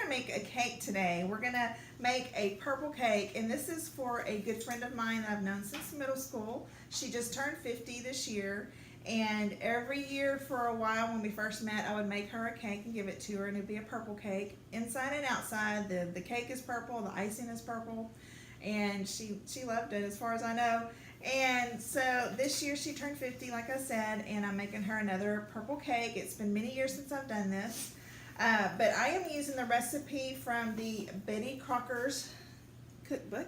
gonna make a cake today. We're gonna make a purple cake, and this is for a good friend of mine that I've known since middle school. She just turned 50 this year, and every year for a while when we first met, I would make her a cake and give it to her, and it'd be a purple cake. Inside and outside, the cake is purple, the icing is purple, and she loved it as far as I know. And so this year she turned 50, like I said, and I'm making her another purple cake. It's been many years since I've done this. But I am using the recipe from the Betty Crocker's cookbook.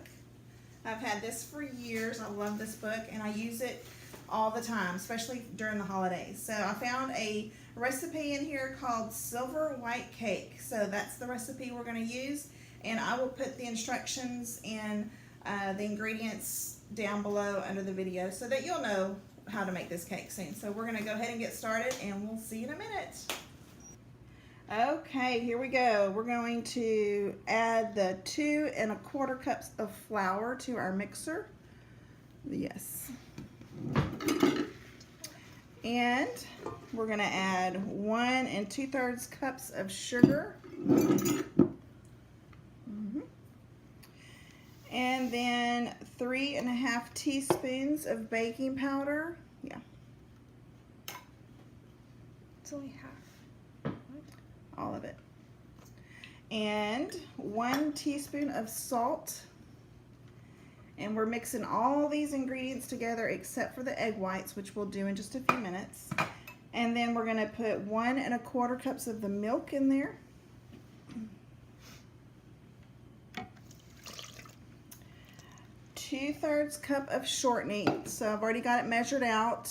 I've had this for years. I love this book, and I use it all the time, especially during the holidays. So I found a recipe in here called Silver White Cake. So that's the recipe we're going to use, and I will put the instructions and the ingredients down below under the video so that you'll know how to make this cake soon. So we're going to go ahead and get started, and we'll see you in a minute. Okay, here we go. We're going to add the 2 1/4 cups of flour to our mixer. Yes. And we're going to add 1 2/3 cups of sugar. And then 3 1/2 teaspoons of baking powder. Yeah. It's only half. All of it. And 1 teaspoon of salt. And we're mixing all these ingredients together except for the egg whites, which we'll do in just a few minutes. And then we're going to put 1 1/4 cups of the milk in there. 2/3 cup of shortening. So I've already got it measured out.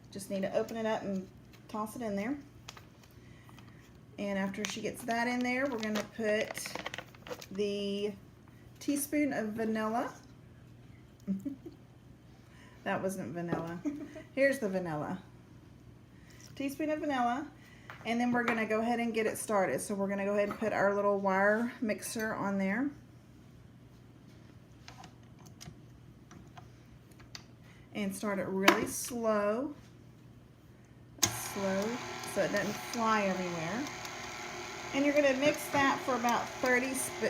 Just need to open it up and toss it in there. And after she gets that in there, we're going to put the teaspoon of vanilla. That wasn't vanilla. Here's the vanilla. Teaspoon of vanilla. And then we're going to go ahead and get it started. So we're going to go ahead and put our little wire mixer on there. And start it really slow. Slow, so it doesn't fly everywhere. And you're going to mix that for about 30 seconds.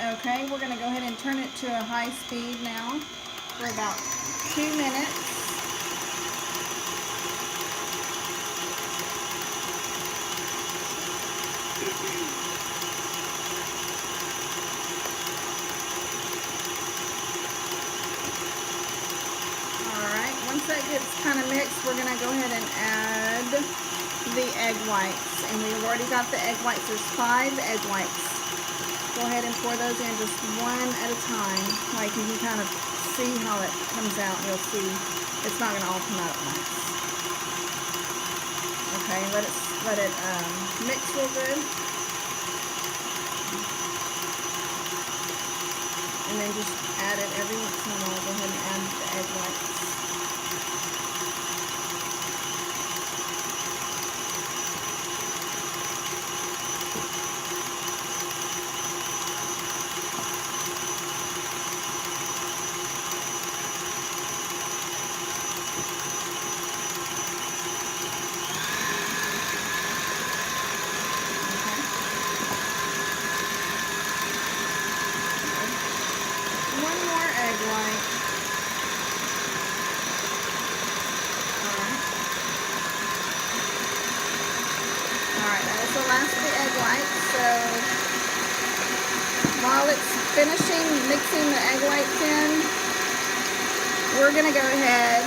Okay, we're going to go ahead and turn it to a high speed now for about 2 minutes. Alright, once that gets kind of mixed, we're going to go ahead and add the egg whites, and we've already got the egg whites. There's 5 egg whites. Go ahead and pour those in just one at a time. Like you can kind of see how it comes out. You'll see it's not going to all come out at once. Okay, let it mix real good, and then just add it every once in a while. Go ahead and add the egg whites. So last the egg whites. So while it's finishing mixing the egg whites in, we're going to go ahead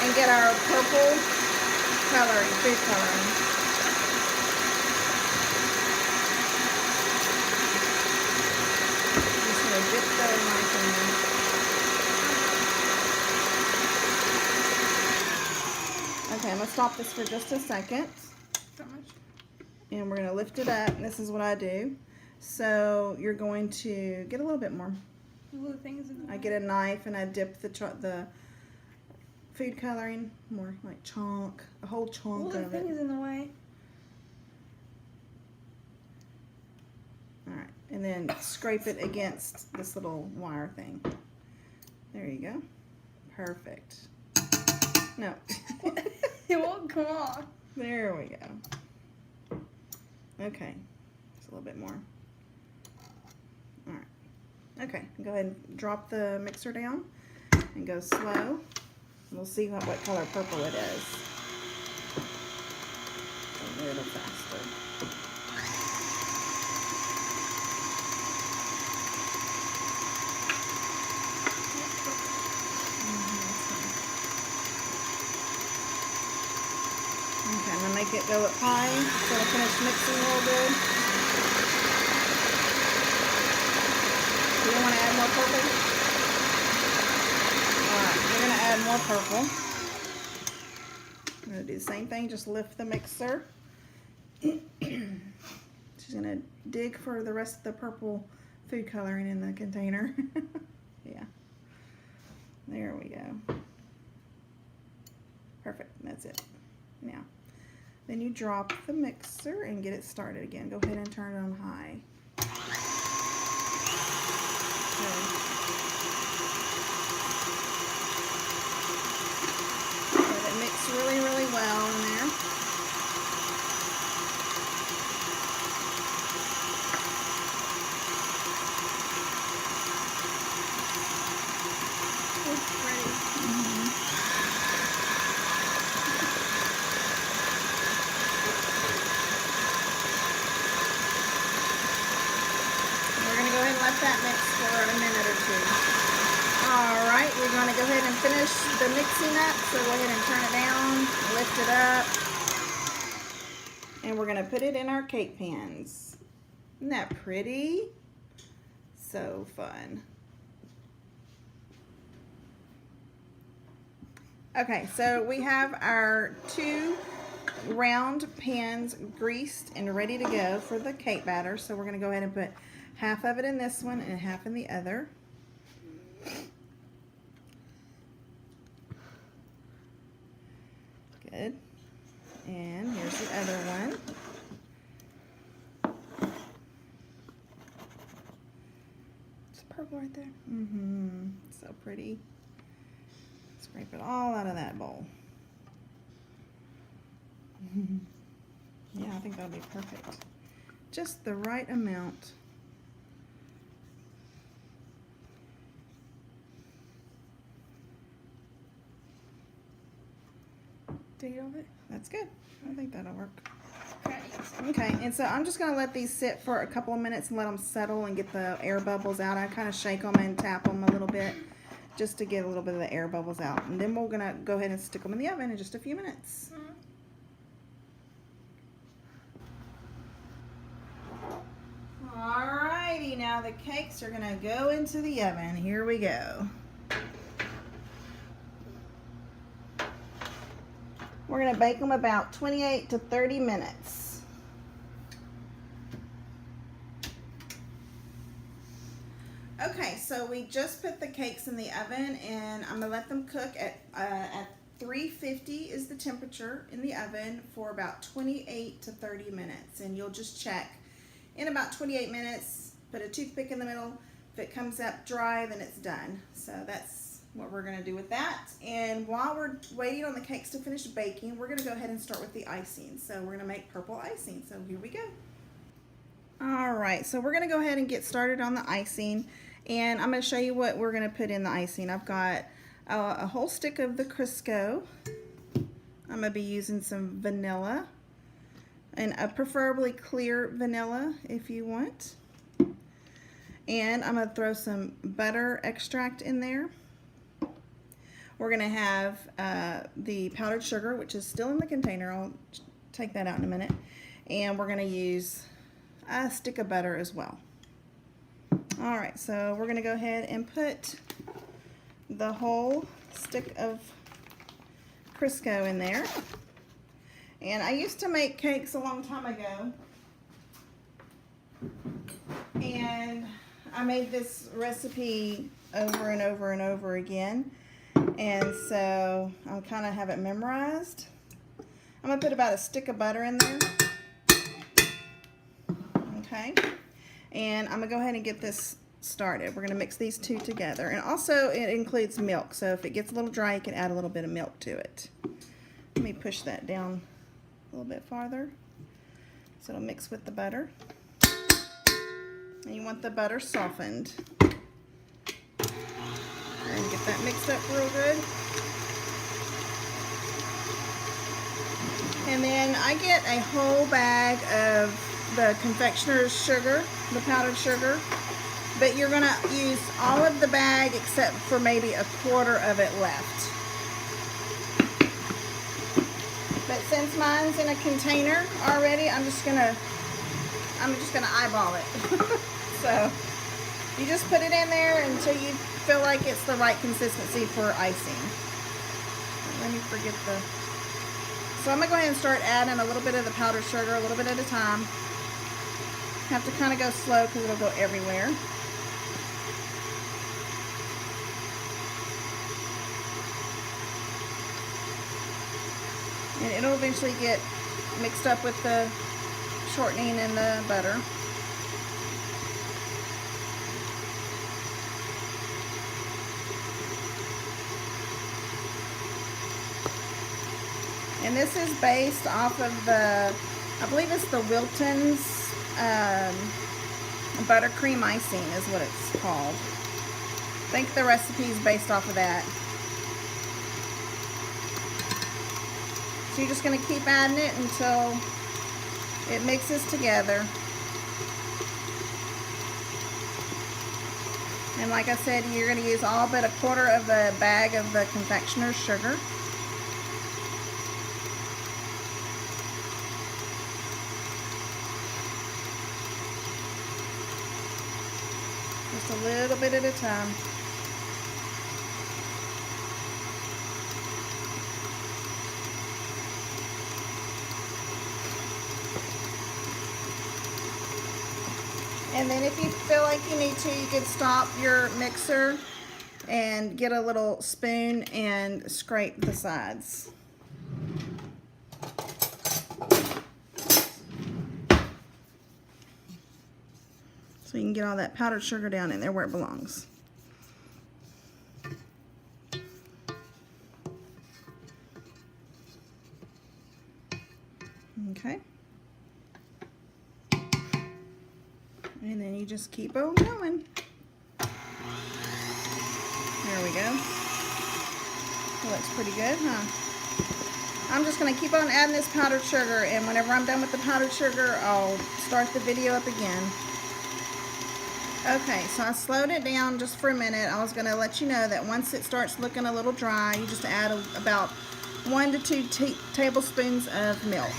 and get our purple coloring, food coloring. Just going to dip that in my finger. Okay, I'm going to stop this for just a second. And we're going to lift it up, and this is what I do. So you're going to get a little bit more. I get a knife and I dip the food coloring more, like chunk, a whole chunk of it. The thing is in the way. All right, and then scrape it against this little wire thing. There you go. Perfect. No. It won't come off. There we go. Okay, just a little bit more. All right. Okay, go ahead and drop the mixer down and go slow. We'll see what color purple it is. A little faster. Okay, I'm gonna make it go up high so I finish mixing real good. You don't want to add more purple? Alright, we're gonna add more purple. I'm gonna do the same thing, just lift the mixer. She's gonna dig for the rest of the purple food coloring in the container. Yeah. There we go. Perfect, that's it. Now, then you drop the mixer and get it started again. Go ahead and turn it on high. Okay. Let it mix really, really well in there. It's pretty. Let that mix for a minute or two. Alright, we're going to go ahead and finish the mixing up. So go ahead and turn it down, lift it up, and we're going to put it in our cake pans. Isn't that pretty? So fun. Okay, so we have our 2 round pans greased and ready to go for the cake batter. So we're going to go ahead and put half of it in this one and half in the other. Good. And here's the other one. It's purple right there. So pretty. Scrape it all out of that bowl. Yeah, I think that'll be perfect. Just the right amount. Date of it. That's good. I think that'll work. Okay, and so I'm just going to let these sit for a couple of minutes and let them settle and get the air bubbles out. I kind of shake them and tap them a little bit just to get a little bit of the air bubbles out. And then we're going to go ahead and stick them in the oven in just a few minutes. Alrighty, now the cakes are going to go into the oven. Here we go. We're going to bake them about 28 to 30 minutes. Okay, so we just put the cakes in the oven and I'm going to let them cook at 350 is the temperature in the oven for about 28 to 30 minutes. And you'll just check in about 28 minutes, put a toothpick in the middle. If it comes up dry, then it's done. So that's what we're going to do with that. And while we're waiting on the cakes to finish baking, we're going to go ahead and start with the icing. So we're going to make purple icing. So here we go. All right, so we're going to go ahead and get started on the icing. And I'm going to show you what we're going to put in the icing. I've got a whole stick of the Crisco. I'm going to be using some vanilla, and preferably clear vanilla if you want. And I'm going to throw some butter extract in there. We're going to have the powdered sugar, which is still in the container. I'll take that out in a minute. And we're going to use a stick of butter as well. All right, so we're going to go ahead and put the whole stick of Crisco in there. And I used to make cakes a long time ago. And I made this recipe over and over and over again. And so I kind of have it memorized. I'm going to put about a stick of butter in there. Okay. And I'm going to go ahead and get this started. We're going to mix these two together. And also it includes milk. So if it gets a little dry, you can add a little bit of milk to it. Let me push that down a little bit farther So it'll mix with the butter. And you want the butter softened. And get that mixed up real good. And then I get a whole bag of the confectioner's sugar, the powdered sugar. But you're gonna use all of the bag except for maybe a quarter of it left. But since mine's in a container already, I'm just gonna eyeball it. So you just put it in there until you feel like it's the right consistency for icing. Let me forget the. So I'm gonna go ahead and start adding a little bit of the powdered sugar, a little bit at a time. Have to kind of go slow because it'll go everywhere. And it'll eventually get mixed up with the shortening and the butter. And this is based off of the, I believe it's the Wilton's buttercream icing is what it's called. I think the recipe is based off of that. So you're just going to keep adding it until it mixes together. And like I said, you're going to use all but a quarter of the bag of the confectioner's sugar. Just a little bit at a time. And then if you feel like you need to, you could stop your mixer and get a little spoon and scrape the sides. So you can get all that powdered sugar down in there where it belongs. Okay. And then you just keep on going. There we go. That looks pretty good, huh? I'm just going to keep on adding this powdered sugar, and whenever I'm done with the powdered sugar, I'll start the video up again. Okay, so I slowed it down just for a minute. I was going to let you know that once it starts looking a little dry, you just add about 1 to 2 tablespoons of milk.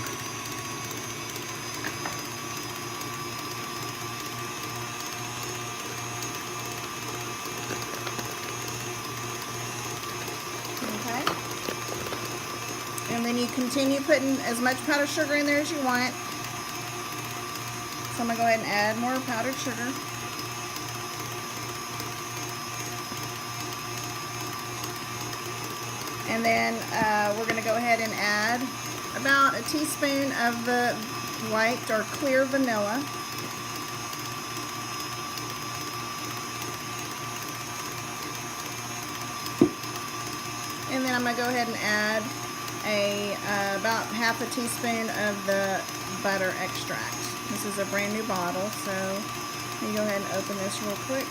Okay. And then you continue putting as much powdered sugar in there as you want. So I'm going to go ahead and add more powdered sugar. And then we're going to go ahead and add about a teaspoon of the white or clear vanilla. And then I'm going to go ahead and add about half a teaspoon of the butter extract. This is a brand new bottle, so let me go ahead and open this real quick.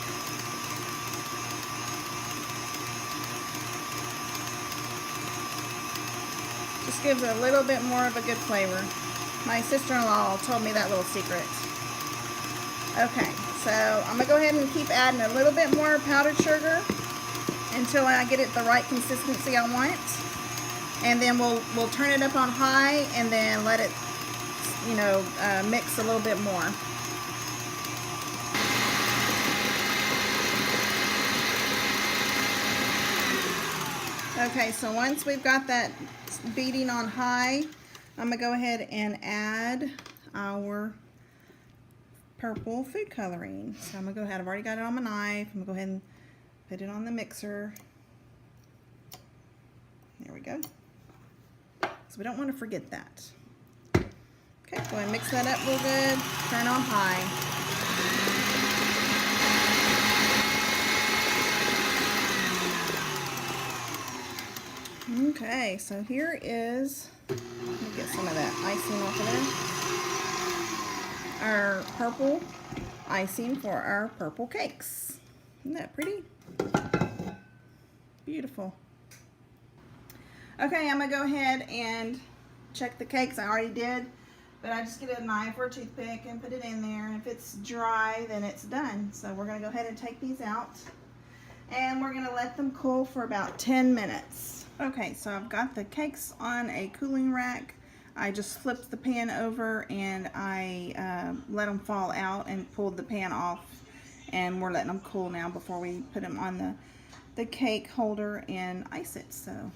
Just gives it a little bit more of a good flavor. My sister-in-law told me that little secret. Okay, so I'm going to go ahead and keep adding a little bit more powdered sugar until I get it the right consistency I want. And then we'll turn it up on high and then let it, mix a little bit more. Okay, so once we've got that beating on high, I'm going to go ahead and add our purple food coloring. So I'm going to go ahead, I've already got it on my knife. I'm going to go ahead and put it on the mixer. There we go. So we don't want to forget that. Okay, go ahead and mix that up real good. Turn on high. Okay, so here is, let me get some of that icing off of there. our purple icing for our purple cakes. Isn't that pretty? Beautiful. Okay, I'm gonna go ahead and check the cakes. I already did, but I just get a knife or a toothpick and put it in there. If it's dry, then it's done. So we're gonna go ahead and take these out, and we're gonna let them cool for about 10 minutes. Okay, so I've got the cakes on a cooling rack. I just flipped the pan over and I let them fall out and pulled the pan off, and we're letting them cool now before we put them on the cake holder and ice it. So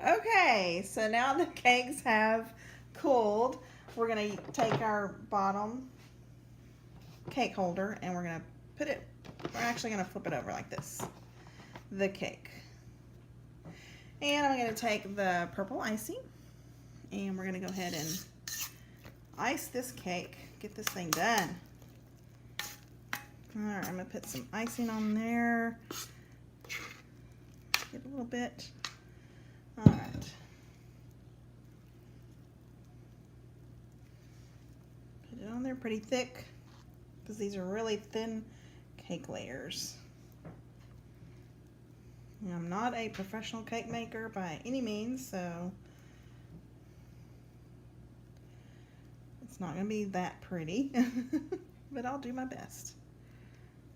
okay, so now the cakes have cooled. We're gonna take our bottom cake holder and we're gonna put it, we're actually gonna flip it over like this, the cake. And I'm gonna take the purple icing and we're gonna go ahead and ice this cake, get this thing done. All right, I'm gonna put some icing on there, get a little bit. All right. Put it on there pretty thick because these are really thin cake layers. And I'm not a professional cake maker by any means, so it's not going to be that pretty, but I'll do my best.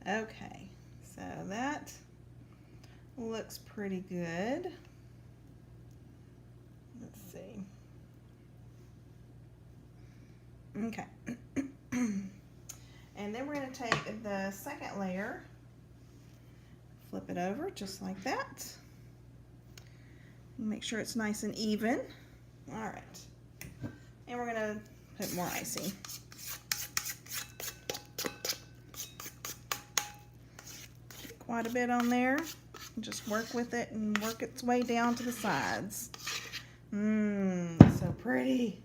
Okay, so that looks pretty good. Let's see. Okay. And then we're going to take the second layer, flip it over just like that. Make sure it's nice and even. All right. And we're going to put more icing. Quite a bit on there. Just work with it and work its way down to the sides. So pretty.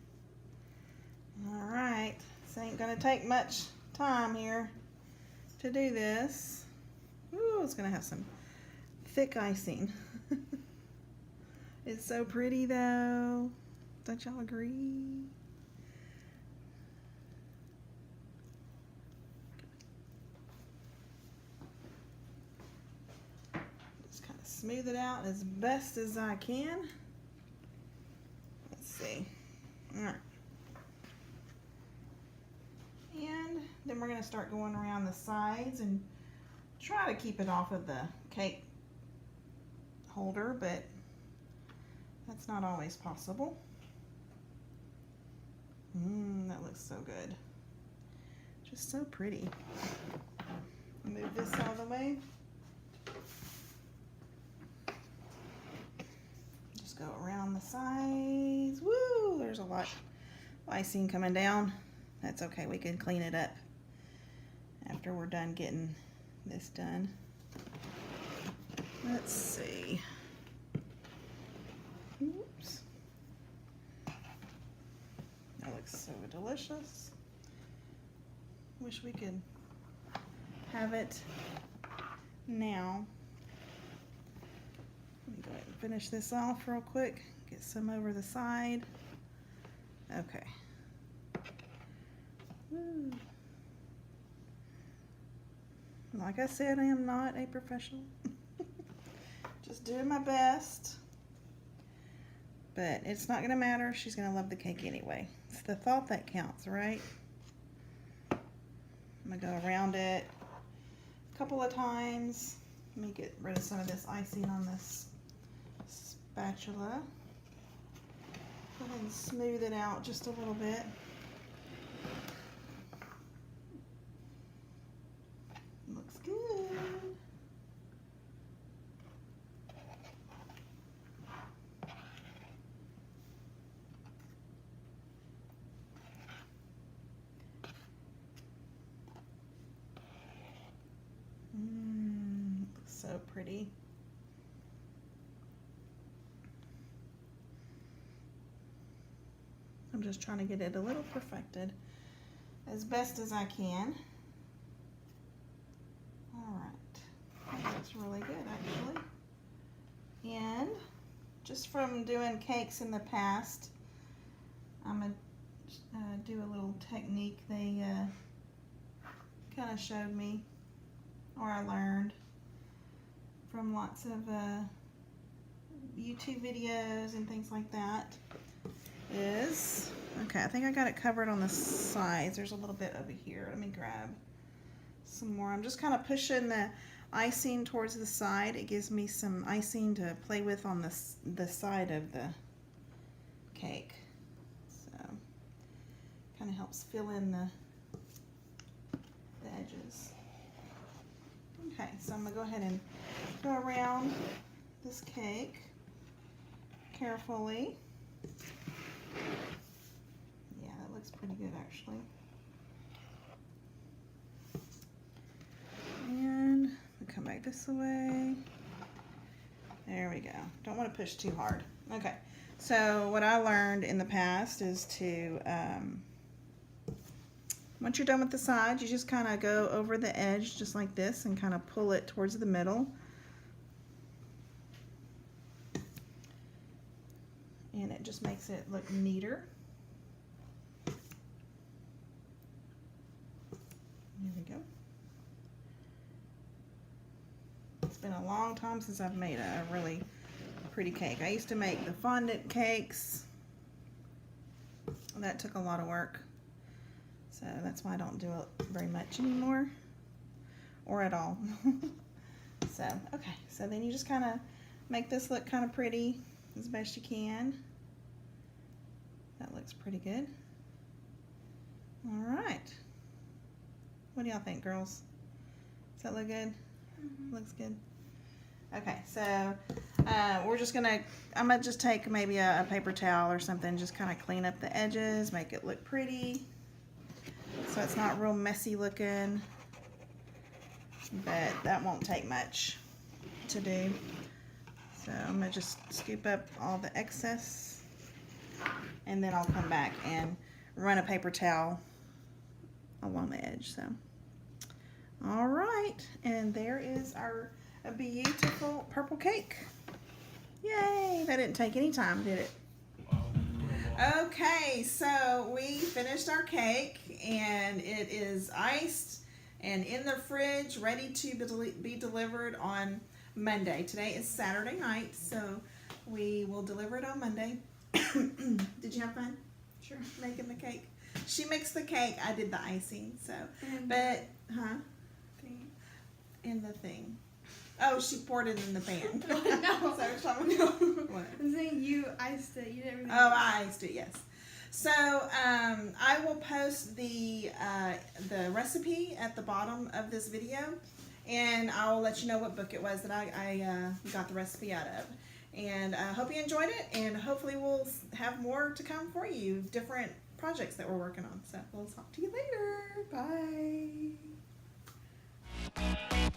All right, this ain't gonna take much time here to do this. Ooh, it's gonna have some thick icing. It's so pretty though. Don't y'all agree? Just kind of smooth it out as best as I can. Let's see. All right. And then we're going to start going around the sides and try to keep it off of the cake holder, but that's not always possible. That looks so good. Just so pretty. Move this out of the way. Just go around the sides. Woo! There's a lot of icing coming down. That's okay, we can clean it up after we're done getting this done. Let's see. Oops. That looks so delicious. Wish we could have it now. Let me go ahead and finish this off real quick. Get some over the side. Okay. Like I said, I am not a professional. Just doing my best. But it's not going to matter. She's going to love the cake anyway. It's the thought that counts, right? I'm going to go around it a couple of times. Let me get rid of some of this icing on this spatula. Go ahead and smooth it out just a little bit. Looks good. Looks so pretty. I'm just trying to get it a little perfected as best as I can. Alright, that looks really good actually. And just from doing cakes in the past, I'm going to do a little technique they kind of showed me, or I learned from lots of YouTube videos and things like that. Is, okay, I think I got it covered on the sides. There's a little bit over here. Let me grab some more. I'm just kind of pushing the icing towards the side. It gives me some icing to play with on the side of the cake. So kind of helps fill in the edges. Okay, so I'm gonna go ahead and go around this cake carefully. Yeah, that looks pretty good actually. And we come back this way. There we go. Don't want to push too hard. Okay, so what I learned in the past is to, once you're done with the sides, you just kind of go over the edge just like this and kind of pull it towards the middle. And it just makes it look neater. There we go. It's been a long time since I've made a really pretty cake. I used to make the fondant cakes. That took a lot of work. So that's why I don't do it very much anymore. Or at all. So, okay. So then you just kind of make this look kind of pretty as best you can. That looks pretty good. All right. What do y'all think, girls? Does that look good? Mm-hmm. Looks good. Okay, so we're just gonna, I'm gonna just take maybe a paper towel or something, just kind of clean up the edges, make it look pretty. So it's not real messy looking, but that won't take much to do. So I'm gonna just scoop up all the excess, and then I'll come back and run a paper towel along the edge. So, all right, and there is our beautiful purple cake. Yay! That didn't take any time, did it? Okay, so we finished our cake, and it is iced and in the fridge, ready to be delivered on Monday. Today is Saturday night, so we will deliver it on Monday. Did you have fun? Sure. Making the cake? She mixed the cake, I did the icing, so. But, huh? In the thing. Oh, she poured it in the pan. No. What? I'm saying you iced it. You didn't really. Oh, I iced it, yes. So, I will post the recipe at the bottom of this video, and I'll let you know what book it was that I got the recipe out of. And I hope you enjoyed it, and hopefully we'll have more to come for you, different projects that we're working on. So we'll talk to you later. Bye.